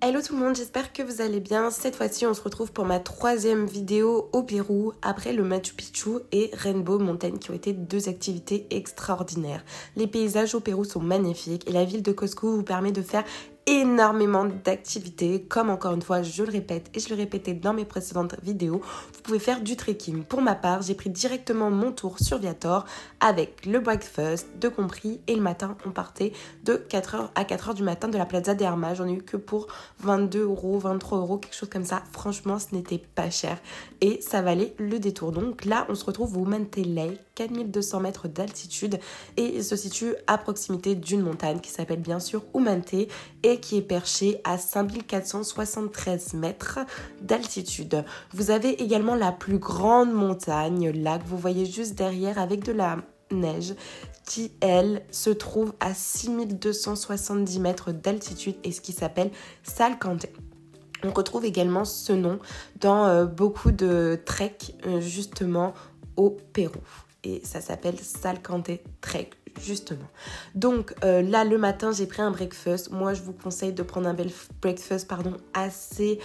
Hello tout le monde, j'espère que vous allez bien. Cette fois-ci, on se retrouve pour ma troisième vidéo au Pérou, après le Machu Picchu et Rainbow Mountain, qui ont été deux activités extraordinaires. Les paysages au Pérou sont magnifiques et la ville de Cusco vous permet de faire énormément d'activités, comme encore une fois je le répète et je le répétais dans mes précédentes vidéos, vous pouvez faire du trekking. Pour ma part, j'ai pris directement mon tour sur Viator avec le breakfast de compris et le matin on partait de 4h à 4h du matin de la Plaza de Armas. J'en ai eu que pour 22 €, 23 €, quelque chose comme ça. Franchement, ce n'était pas cher et ça valait le détour. Donc là, on se retrouve au Humantay Lake, 4200 mètres d'altitude, et il se situe à proximité d'une montagne qui s'appelle bien sûr Humantay et qui est perchée à 5473 mètres d'altitude. Vous avez également la plus grande montagne là que vous voyez juste derrière avec de la neige qui, elle, se trouve à 6270 mètres d'altitude et ce qui s'appelle Salcantay. On retrouve également ce nom dans beaucoup de treks justement au Pérou. Et ça s'appelle Salcantay Trek, justement. Donc là, le matin, j'ai pris un breakfast. Moi, je vous conseille de prendre un breakfast assez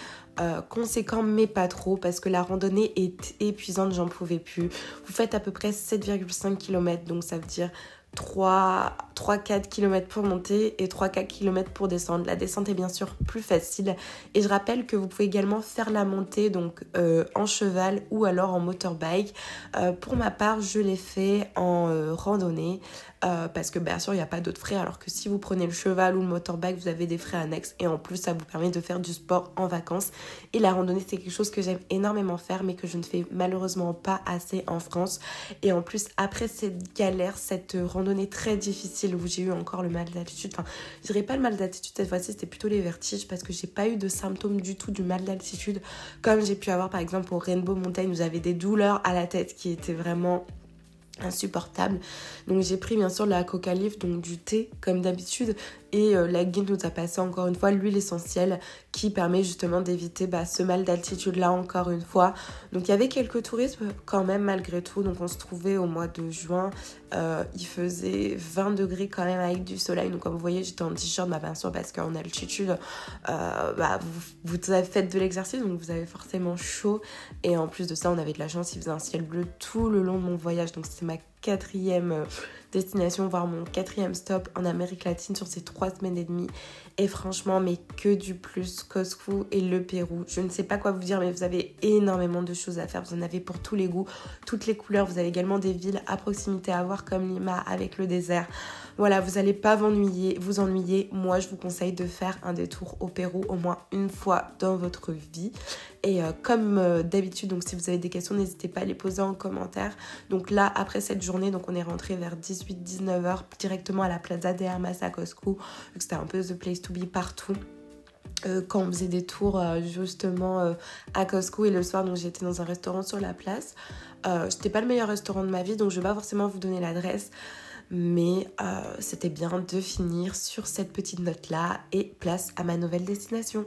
conséquent, mais pas trop, parce que la randonnée est épuisante, j'en pouvais plus. Vous faites à peu près 7,5 km, donc ça veut dire 3-4 km pour monter et 3-4 km pour descendre. La descente est bien sûr plus facile et je rappelle que vous pouvez également faire la montée donc en cheval ou alors en motorbike. Pour ma part, je l'ai fait en randonnée parce que bien sûr il n'y a pas d'autres frais, alors que si vous prenez le cheval ou le motorbike, vous avez des frais annexes et en plus ça vous permet de faire du sport en vacances. Et la randonnée, c'est quelque chose que j'aime énormément faire mais que je ne fais malheureusement pas assez en France. Et en plus, après cette galère, cette randonnée très difficile où j'ai eu encore le mal d'altitude, enfin je dirais pas le mal d'altitude cette fois-ci, c'était plutôt les vertiges parce que j'ai pas eu de symptômes du tout du mal d'altitude comme j'ai pu avoir par exemple au Rainbow Mountain où j'avais des douleurs à la tête qui étaient vraiment insupportable. Donc j'ai pris bien sûr la coca leaf, donc du thé comme d'habitude, et la guide nous a passé encore une fois l'huile essentielle qui permet justement d'éviter ce mal d'altitude là encore une fois. Donc il y avait quelques touristes quand même malgré tout, donc on se trouvait au mois de juin, il faisait 20 degrés quand même avec du soleil, donc comme vous voyez j'étais en t-shirt, bien sûr parce qu'en altitude vous faites de l'exercice donc vous avez forcément chaud, et en plus de ça on avait de la chance, il faisait un ciel bleu tout le long de mon voyage, donc c'est ma quatrième destination, voire mon quatrième stop en Amérique latine sur ces 3 semaines et demie. Et franchement, mais que du plus, Cusco et le Pérou. Je ne sais pas quoi vous dire, mais vous avez énormément de choses à faire. Vous en avez pour tous les goûts, toutes les couleurs. Vous avez également des villes à proximité à voir comme Lima avec le désert. Voilà, vous n'allez pas vous ennuyer. Moi, je vous conseille de faire un détour au Pérou au moins une fois dans votre vie. Et comme d'habitude, donc si vous avez des questions, n'hésitez pas à les poser en commentaire. Donc là, après cette journée, donc on est rentré vers 18-19 h directement à la Plaza de Armas à Cusco, vu que c'était un peu the place to be partout. Quand on faisait des tours justement à Cusco, et le soir, donc j'étais dans un restaurant sur la place. C'était pas le meilleur restaurant de ma vie, donc je vais pas forcément vous donner l'adresse. Mais c'était bien de finir sur cette petite note-là et place à ma nouvelle destination.